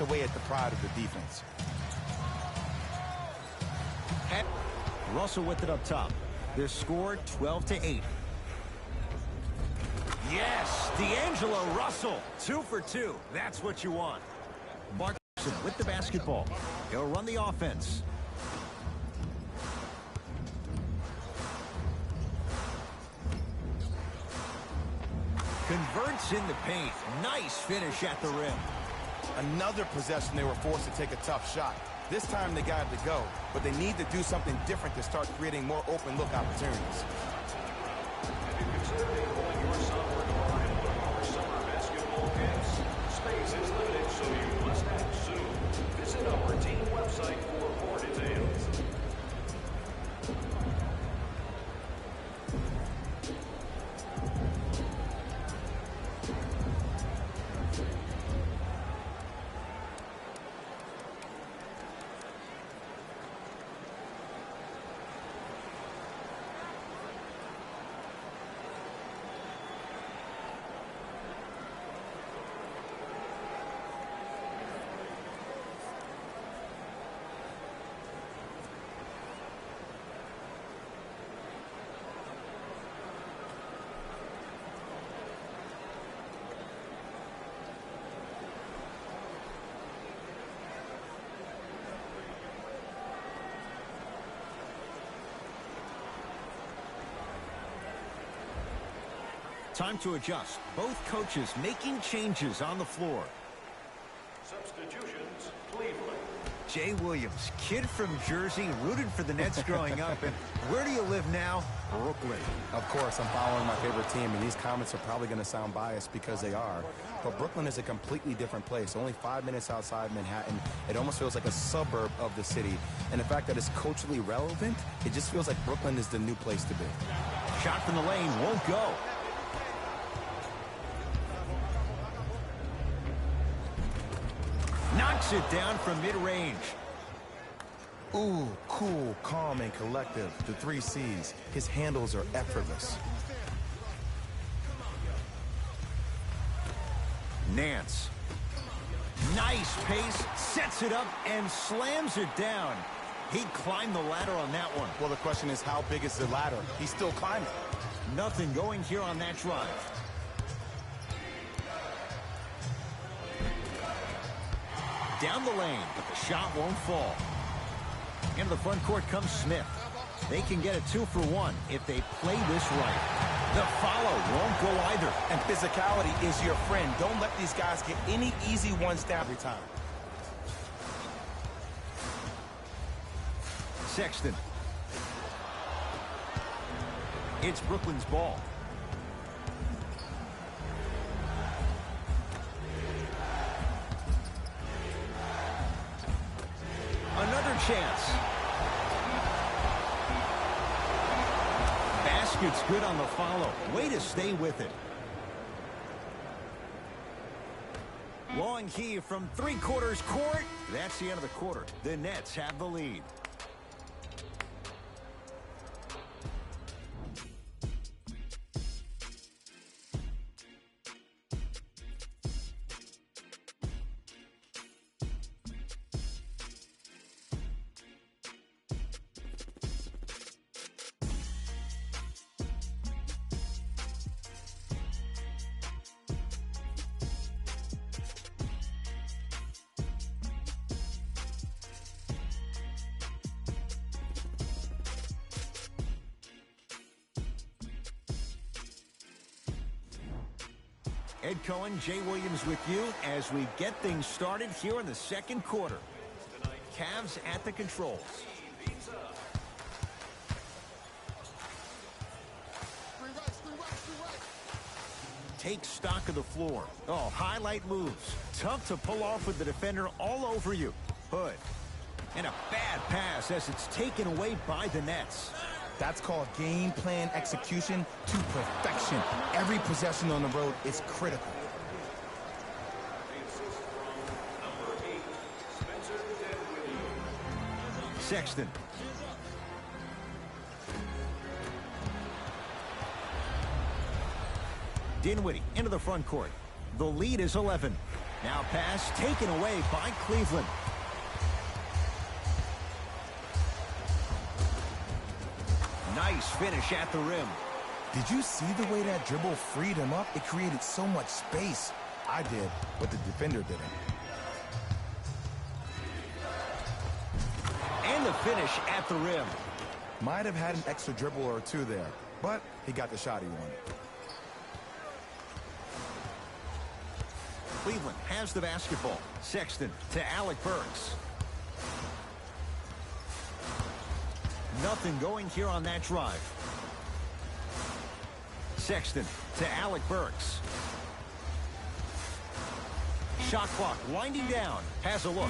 takes away at the pride of the defense. Russell with it up top. Their score 12-8. Yes, D'Angelo Russell, 2 for 2. That's what you want. Mark with the basketball. He'll run the offense. Converts in the paint. Nice finish at the rim. Another possession they were forced to take a tough shot. This time they got it to go, but they need to do something different to start creating more open look opportunities. Have you considered enrolling your son or daughter in one of our summer basketball camps? Space is limited, so you must act soon. Visit our team website for more details. Time to adjust. Both coaches making changes on the floor. Substitutions, Cleveland. Jay Williams, kid from Jersey, rooted for the Nets growing up. And where do you live now? Brooklyn. Of course, I'm following my favorite team, and these comments are probably going to sound biased because they are. But Brooklyn is a completely different place. Only 5 minutes outside Manhattan. It almost feels like a suburb of the city. And the fact that it's culturally relevant, it just feels like Brooklyn is the new place to be. Shot from the lane won't go. Knocks it down from mid-range. Ooh, cool, calm, and collective. The 3 C's. His handles are effortless. Nance. Nice pace, sets it up, and slams it down. He climbed the ladder on that one. Well, the question is, how big is the ladder? He's still climbing. Nothing going here on that drive. Down the lane, but the shot won't fall. Into the front court comes Smith. They can get a 2 for 1 if they play this right. The follow won't go either. And physicality is your friend. Don't let these guys get any easy ones down every time. Sexton. It's Brooklyn's ball. Another chance. Basket's good on the follow. Way to stay with it. Long heave from 3/4 court. That's the end of the quarter. The Nets have the lead. Ed Cohen, Jay Williams with you as we get things started here in the second quarter. Cavs at the controls. Take stock of the floor. Oh, highlight moves. Tough to pull off with the defender all over you. Hood. And a bad pass as it's taken away by the Nets. That's called game plan execution to perfection. Every possession on the road is critical. Sexton. Dinwiddie into the front court. The lead is 11. Now pass taken away by Cleveland. Nice finish at the rim. Did you see the way that dribble freed him up? It created so much space. I did, but the defender didn't. And the finish at the rim. Might have had an extra dribble or two there, but he got the shot he wanted. Cleveland has the basketball. Sexton to Alec Burks. Nothing going here on that drive. Sexton to Alec Burks. Shot clock winding down. Has a look.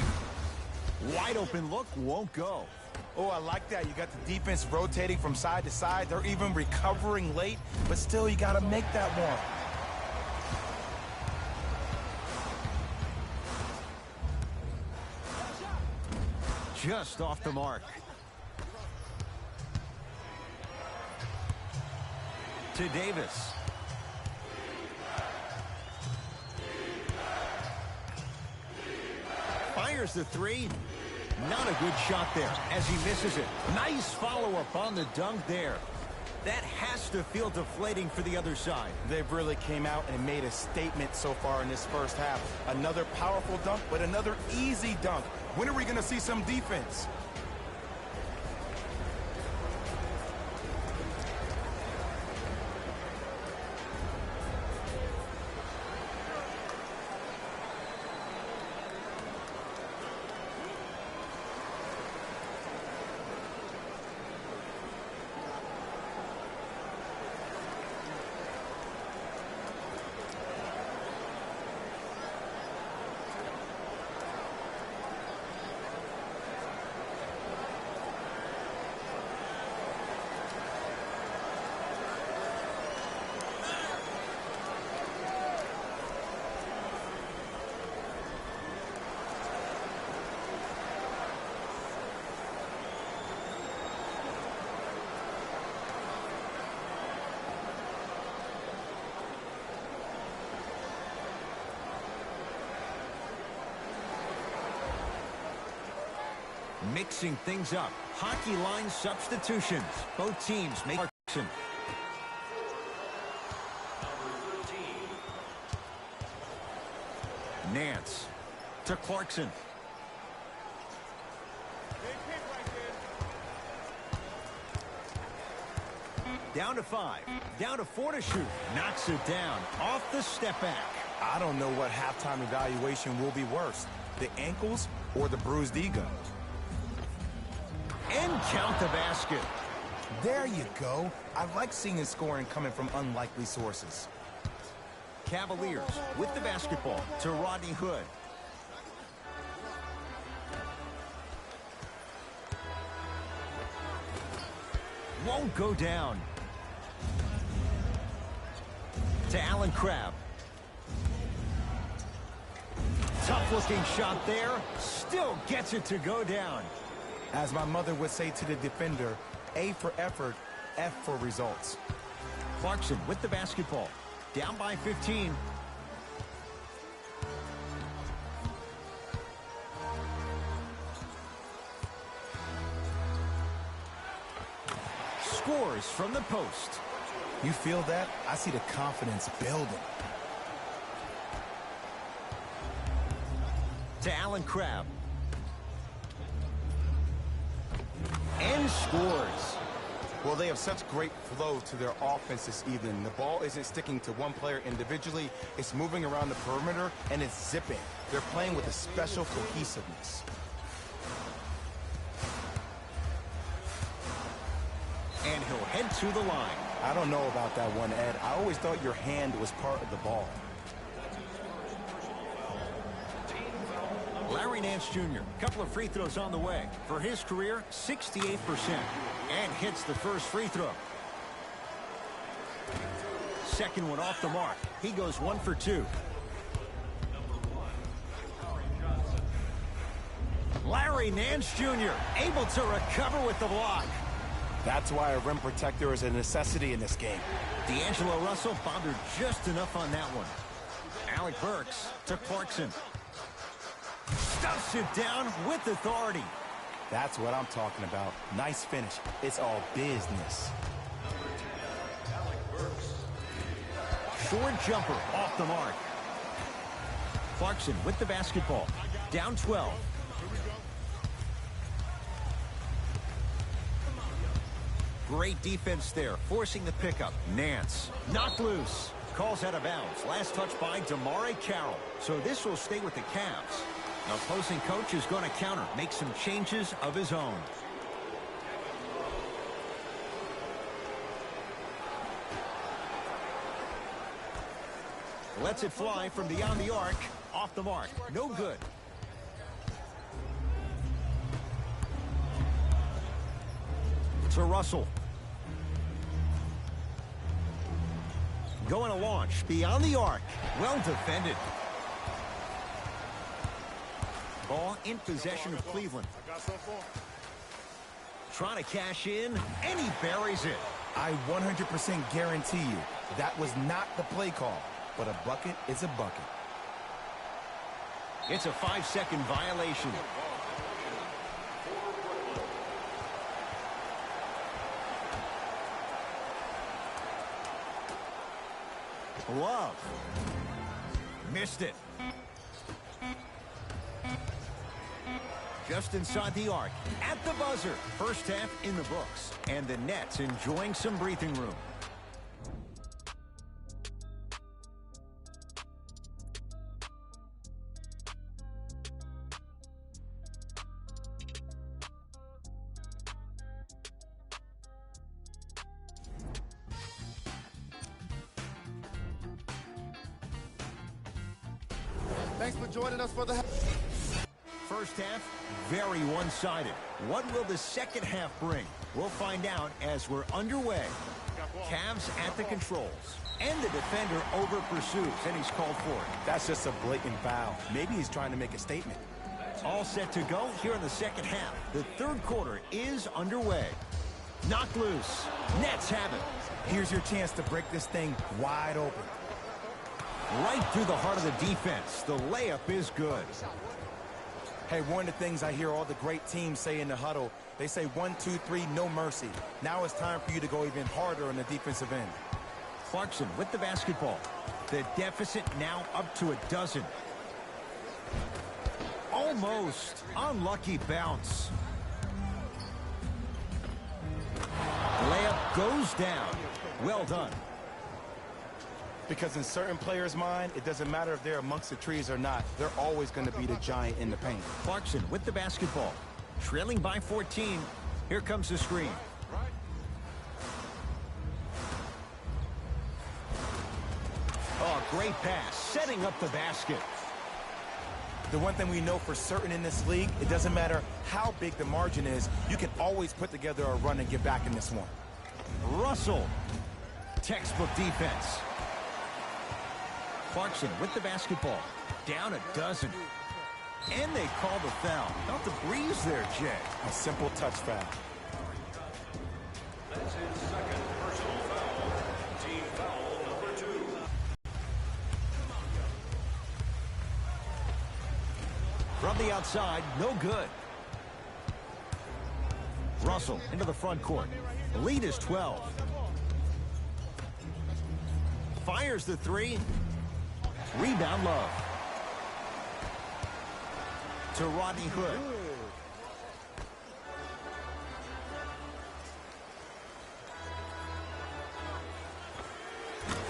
Wide open look, won't go. Oh, I like that. You got the defense rotating from side to side. They're even recovering late, but still you got to make that one. Just off the mark. To Davis. Fires the three. Not a good shot there as he misses it. Nice follow-up on the dunk there. That has to feel deflating for the other side. They've really came out and made a statement so far in this first half. Another powerful dunk, but another easy dunk. When are we going to see some defense? Mixing things up. Hockey line substitutions. Both teams make action. Nance to Clarkson. Down to 5. Down to 4 to shoot. Knocks it down. Off the step back. I don't know what halftime evaluation will be worse, the ankles or the bruised ego. And count the basket. There you go. I like seeing scoring coming from unlikely sources. Cavaliers with the basketball to Rodney Hood. Won't go down. To Allen Crabbe. Tough looking shot there. Still gets it to go down. As my mother would say to the defender, A for effort, F for results. Clarkson with the basketball. Down by 15. Scores from the post. You feel that? I see the confidence building. To Allen Crabbe. And scores. Well, they have such great flow to their offense this evening. The ball isn't sticking to one player individually. It's moving around the perimeter, and it's zipping. They're playing with a special cohesiveness. And he'll head to the line. I don't know about that one, Ed. I always thought your hand was part of the ball. Larry Nance Jr., couple of free throws on the way. For his career, 68%. And hits the first free throw. Second one off the mark. He goes 1 for 2. Larry Nance Jr. able to recover with the block. That's why a rim protector is a necessity in this game. D'Angelo Russell bothered just enough on that one. Alec Burks to Clarkson. Stuffs it down with authority. That's what I'm talking about. Nice finish. It's all business. Short jumper off the mark. Clarkson with the basketball. Down 12. Great defense there, forcing the pickup. Nance, knocked loose. Calls out of bounds. Last touch by DeMare Carroll. So this will stay with the Cavs. The opposing coach is going to counter, make some changes of his own. Lets it fly from beyond the arc. Off the mark. No good. To Russell. Going to launch beyond the arc. Well defended. Ball in possession of Cleveland. Trying to cash in, and he buries it. I 100% guarantee you that was not the play call, but a bucket is a bucket. It's a 5-second violation. Love. Missed it. Just inside the arc. At the buzzer. First half in the books. And the Nets enjoying some breathing room. Thanks for joining us for the... First half, very one-sided. What will the second half bring? We'll find out as we're underway. Cavs at the controls. And the defender over-pursues, and he's called for it. That's just a blatant foul. Maybe he's trying to make a statement. All set to go here in the second half. The third quarter is underway. Knocked loose. Nets have it. Here's your chance to break this thing wide open. Right through the heart of the defense. The layup is good. Hey, one of the things I hear all the great teams say in the huddle, they say 1, 2, 3, no mercy. Now it's time for you to go even harder on the defensive end. Clarkson with the basketball. The deficit now up to 12. Almost. Unlucky bounce. Layup goes down. Well done. Because in certain players' mind, it doesn't matter if they're amongst the trees or not. They're always going to be the giant in the paint. Clarkson with the basketball. Trailing by 14. Here comes the screen. Oh, great pass. Setting up the basket. The one thing we know for certain in this league, it doesn't matter how big the margin is, you can always put together a run and get back in this one. Russell. Textbook defense. Clarkson with the basketball. Down 12. And they call the foul. Not the breeze there, Jay. A simple touch foul. That's his second personal foul. Team foul number 2. From the outside, no good. Russell into the front court. The lead is 12. Fires the three. Rebound Love. To Rodney Hood.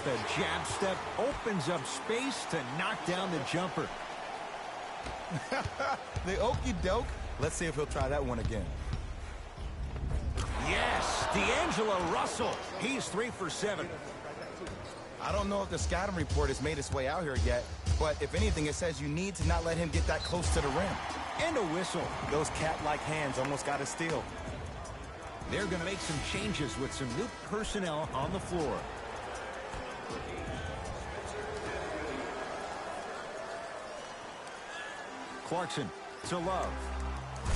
The jab step opens up space to knock down the jumper. The okey doke. Let's see if he'll try that one again. Yes, D'Angelo Russell. He's 3 for 7. I don't know if the scouting report has made its way out here yet, but if anything, it says you need to not let him get that close to the rim. And a whistle. Those cat-like hands almost got a steal. They're going to make some changes with some new personnel on the floor. Clarkson to Love.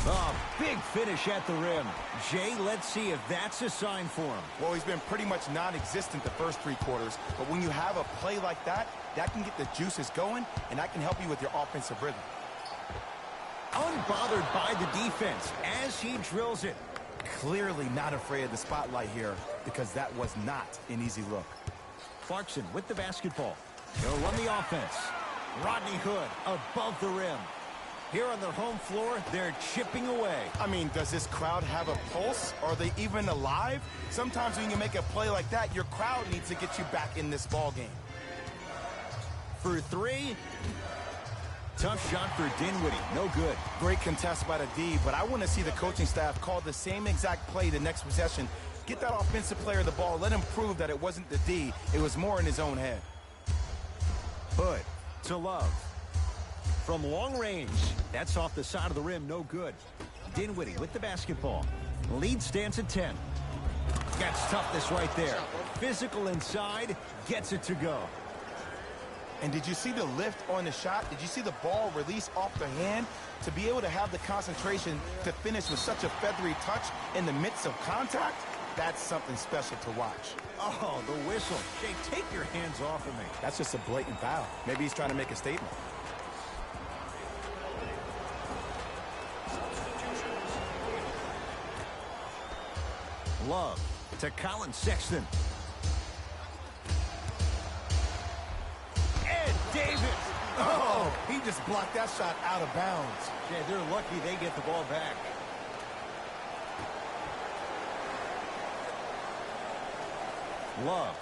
Oh, big finish at the rim. Jay, let's see if that's a sign for him. Well, he's been pretty much non-existent the first 3 quarters, but when you have a play like that, that can get the juices going, and that can help you with your offensive rhythm. Unbothered by the defense as he drills it. Clearly not afraid of the spotlight here because that was not an easy look. Clarkson with the basketball. He'll run the offense. Rodney Hood above the rim. Here on their home floor, they're chipping away. I mean, does this crowd have a pulse? Are they even alive? Sometimes when you make a play like that, your crowd needs to get you back in this ball game. For 3. Tough shot for Dinwiddie. No good. Great contest by the D, but I want to see the coaching staff call the same exact play the next possession. Get that offensive player the ball. Let him prove that it wasn't the D. It was more in his own head. Hood to Love. From long range, that's off the side of the rim, no good. Dinwiddie with the basketball. Lead stands at 10. That's toughness right there. Physical inside, gets it to go. And did you see the lift on the shot? Did you see the ball release off the hand? To be able to have the concentration to finish with such a feathery touch in the midst of contact, that's something special to watch. Oh, the whistle. Jay, take your hands off of me. That's just a blatant foul. Maybe he's trying to make a statement. Love to Colin Sexton. Ed Davis. Oh, he just blocked that shot out of bounds. Yeah, they're lucky they get the ball back. Love.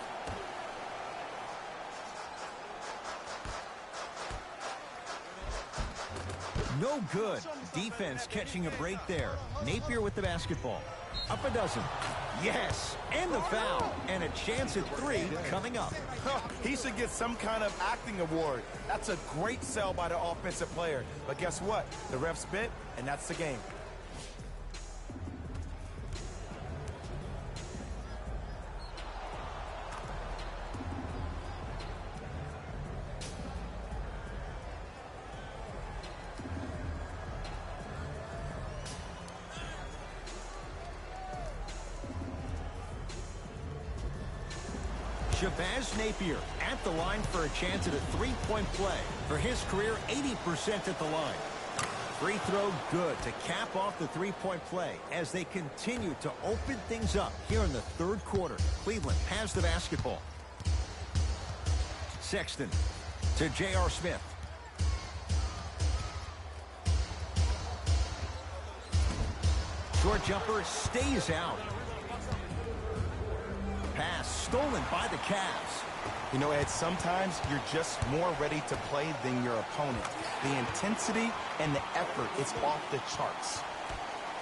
No good. Defense catching a break there. Napier with the basketball. Up a dozen. Yes, and the foul. And a chance at 3 coming up. He should get some kind of acting award. That's a great sell by the offensive player. But guess what? The ref spit, and that's the game. Shabazz Napier at the line for a chance at a 3-point play. For his career, 80% at the line. Free throw good to cap off the 3-point play as they continue to open things up here in the 3rd quarter. Cleveland has the basketball. Sexton to J.R. Smith. Short jumper stays out. Pass stolen by the Cavs. You know, Ed, sometimes you're just more ready to play than your opponent. The intensity and the effort is off the charts.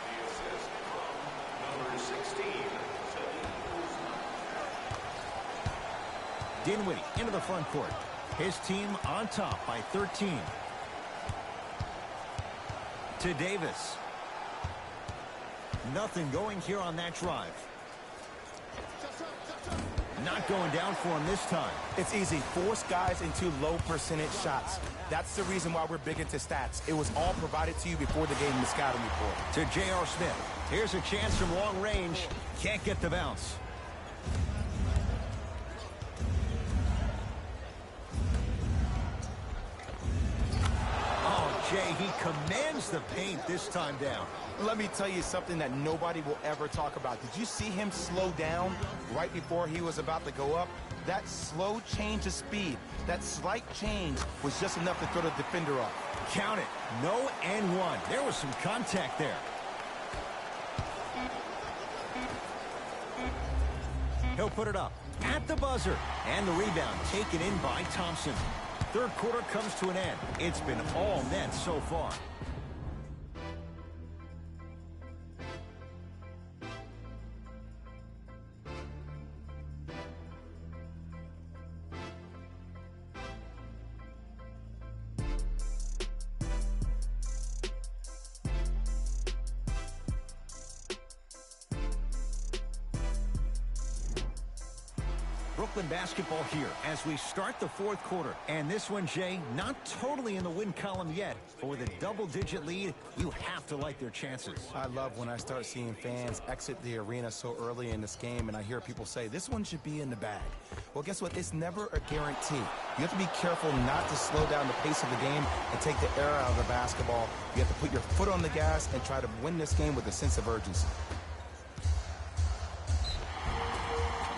The assist from number 16. Dinwiddie into the front court. His team on top by 13. To Davis. Nothing going here on that drive. Not going down for him this time. It's easy. Force guys into low percentage shots. That's the reason why we're big into stats. It was all provided to you before the game in the scouting report. To J.R. Smith. Here's a chance from long range. Can't get the bounce. Oh, Jay, he commands the paint this time down. Let me tell you something that nobody will ever talk about. Did you see him slow down right before he was about to go up? That slow change of speed, that slight change was just enough to throw the defender off. Count it. No and 1. There was some contact there. He'll put it up at the buzzer. And the rebound taken in by Thompson. 3rd quarter comes to an end. It's been all net so far. Brooklyn basketball here as we start the fourth quarter. And this one, Jay, not totally in the win column yet. But with a double-digit lead, you have to like their chances. I love when I start seeing fans exit the arena so early in this game, and I hear people say, this one should be in the bag. Well, guess what? It's never a guarantee. You have to be careful not to slow down the pace of the game and take the air out of the basketball. You have to put your foot on the gas and try to win this game with a sense of urgency.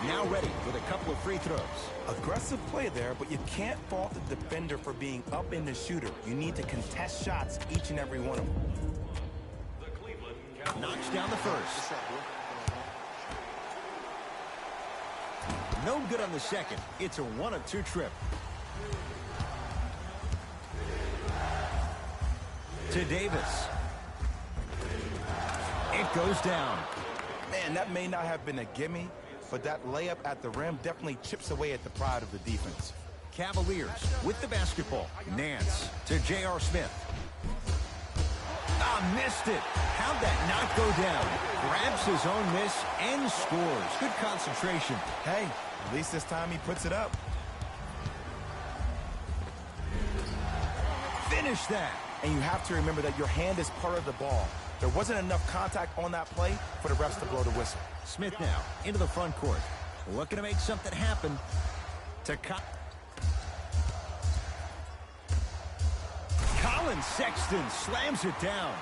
Now ready with a couple of free throws. Aggressive play there, but you can't fault the defender for being up in the shooter. You need to contest shots, each and every one of them. The Cleveland Cavaliers. Knocks down the first. No good on the second. It's a 1-of-2 trip. To Davis. It goes down. Man, that may not have been a gimme, but that layup at the rim definitely chips away at the pride of the defense. Cavaliers with the basketball. Nance to J.R. Smith. Missed it. How'd that not go down? Grabs his own miss and scores. Good concentration. Hey, at least this time he puts it up. Finish that. And you have to remember that your hand is part of the ball. There wasn't enough contact on that play for the refs to blow the whistle. Smith now into the front court. Looking to make something happen. To Colin Sexton slams it down.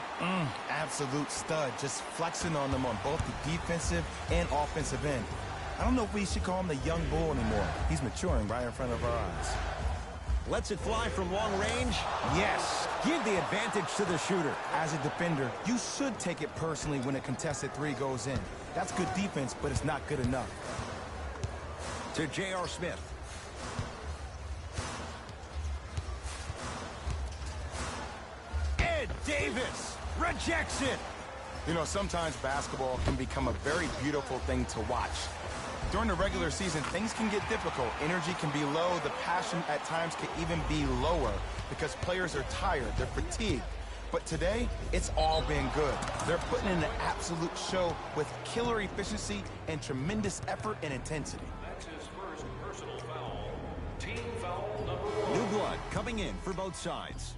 Absolute stud, just flexing on them on both the defensive and offensive end. I don't know if we should call him the young bull anymore. He's maturing right in front of our eyes. Lets it fly from long range. Yes. Give the advantage to the shooter. As a defender, you should take it personally when a contested three goes in. That's good defense, but it's not good enough. To J.R. Smith. Ed Davis rejects it. You know, sometimes basketball can become a very beautiful thing to watch. During the regular season, things can get difficult. Energy can be low. The passion at times can even be lower because players are tired. They're fatigued. But today, it's all been good. They're putting in an absolute show with killer efficiency and tremendous effort and intensity. That's his first personal foul. Team foul number 1. New blood coming in for both sides.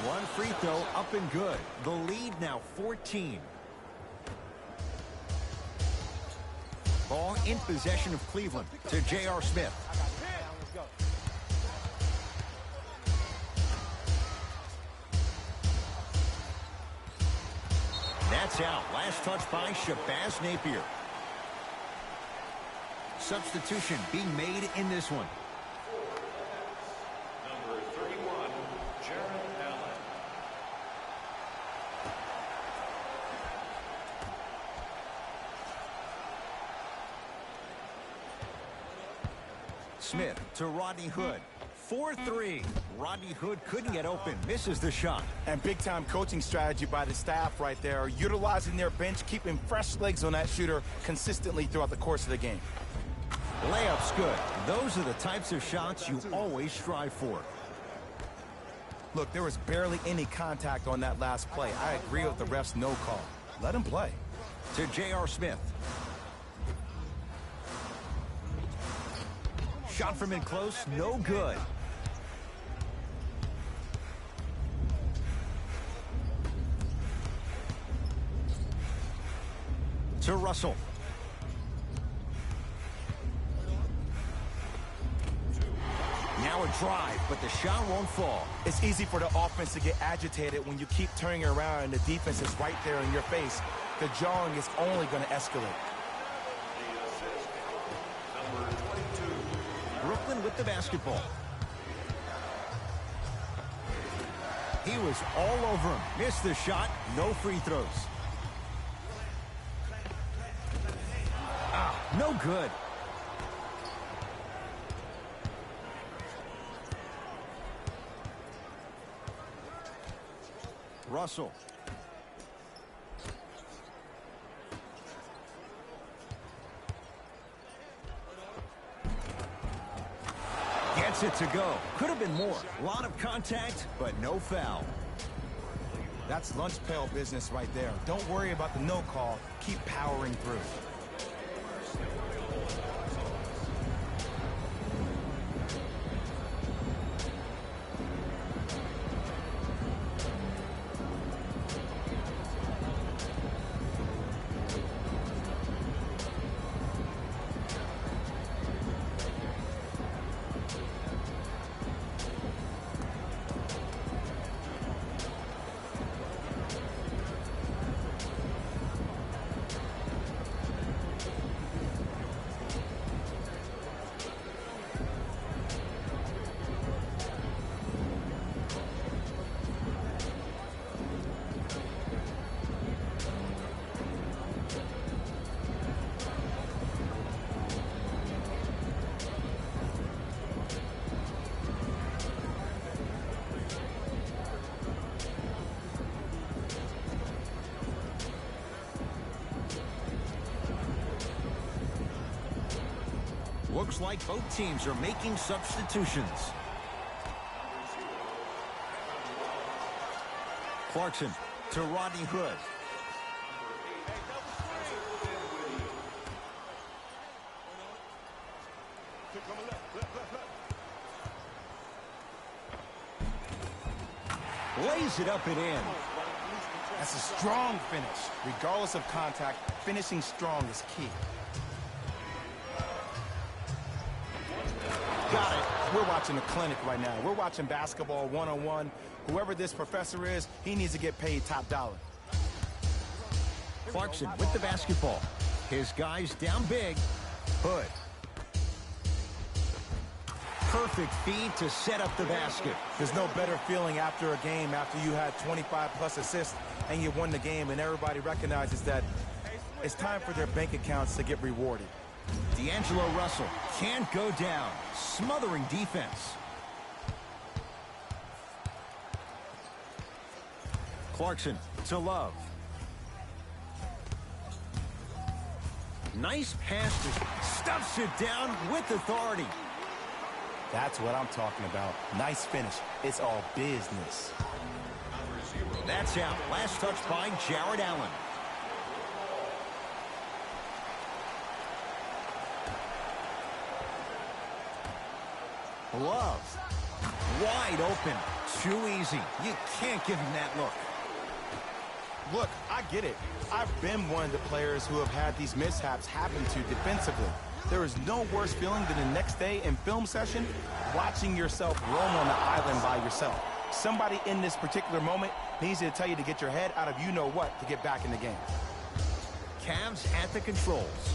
One free throw up and good. The lead now 14. Ball in possession of Cleveland to J.R. Smith. That's out. Last touch by Shabazz Napier. Substitution being made in this one. Number 31, Jarrett Allen. Smith to Rodney Hood. 4-3. Rodney Hood couldn't get open. Misses the shot. And big-time coaching strategy by the staff right there, utilizing their bench, keeping fresh legs on that shooter consistently throughout the course of the game. Layup's good. Those are the types of shots you always strive for. Look, there was barely any contact on that last play. I agree with the ref's no call. Let him play. To J.R. Smith. Shot from in close, no good. To Russell. Now a drive, but the shot won't fall. It's easy for the offense to get agitated when you keep turning around and the defense is right there in your face. The jawing is only going to escalate. The assist, number 22. Brooklyn with the basketball. He was all over him. Missed the shot. No free throws. No good. Russell. Gets it to go. Could have been more. A lot of contact, but no foul. That's lunch pail business right there. Don't worry about the no call. Keep powering through. Looks like both teams are making substitutions. Clarkson to Rodney Hood. Lays it up and in. That's a strong finish. Regardless of contact, finishing strong is key. Got it. We're watching a clinic right now. We're watching basketball one-on-one. Whoever this professor is, he needs to get paid top dollar. Clarkson with the basketball. His guys down big. Hood. Perfect feed to set up the basket. There's no better feeling after a game after you had 25-plus assists and you won the game and everybody recognizes that it's time for their bank accounts to get rewarded. D'Angelo Russell can't go down. Smothering defense. Clarkson to Love. Nice pass to stuffs it down with authority. That's what I'm talking about. Nice finish. It's all business. That's out. Last touch by Jared Allen. Love. Wide open. Too easy. You can't give him that look. Look, I get it. I've been one of the players who have had these mishaps happen to defensively. There is no worse feeling than the next day in film session watching yourself roam on the island by yourself. Somebody in this particular moment needs to tell you to get your head out of you-know-what to get back in the game. Cavs at the controls.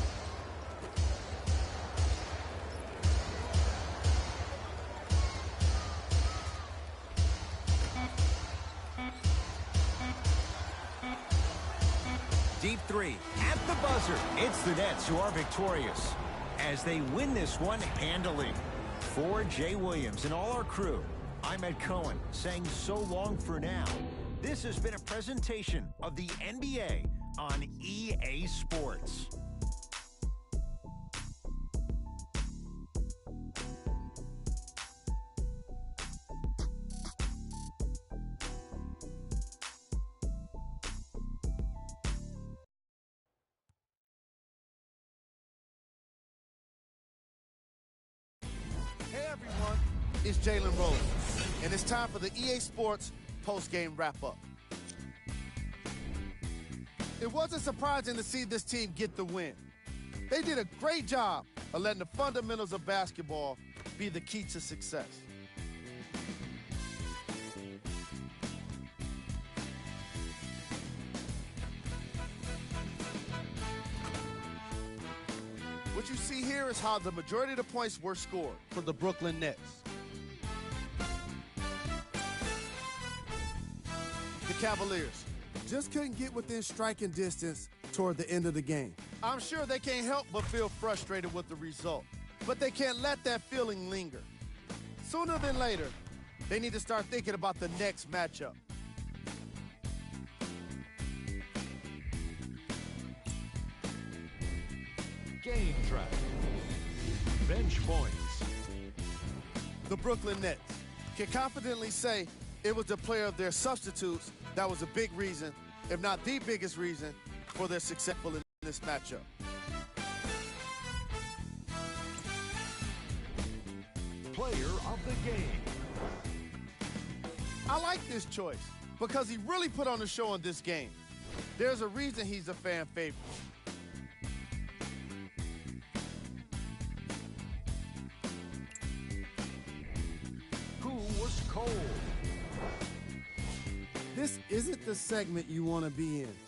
Deep three at the buzzer. It's the Nets who are victorious as they win this one handily. For Jay Williams and all our crew, I'm Ed Cohen saying so long for now. This has been a presentation of the NBA on EA Sports. Hey everyone, it's Jalen Rose, and it's time for the EA Sports post-game wrap-up. It wasn't surprising to see this team get the win. They did a great job of letting the fundamentals of basketball be the key to success. What you see here is how the majority of the points were scored for the Brooklyn Nets. The Cavaliers just couldn't get within striking distance toward the end of the game. I'm sure they can't help but feel frustrated with the result, but they can't let that feeling linger. Sooner than later, they need to start thinking about the next matchup. contract. Bench points. The Brooklyn Nets can confidently say it was the player of their substitutes that was a big reason, if not the biggest reason, for their successful in this matchup. Player of the game. I like this choice because he really put on a show in this game. There's a reason he's a fan favorite. Who was cold? This isn't the segment you want to be in.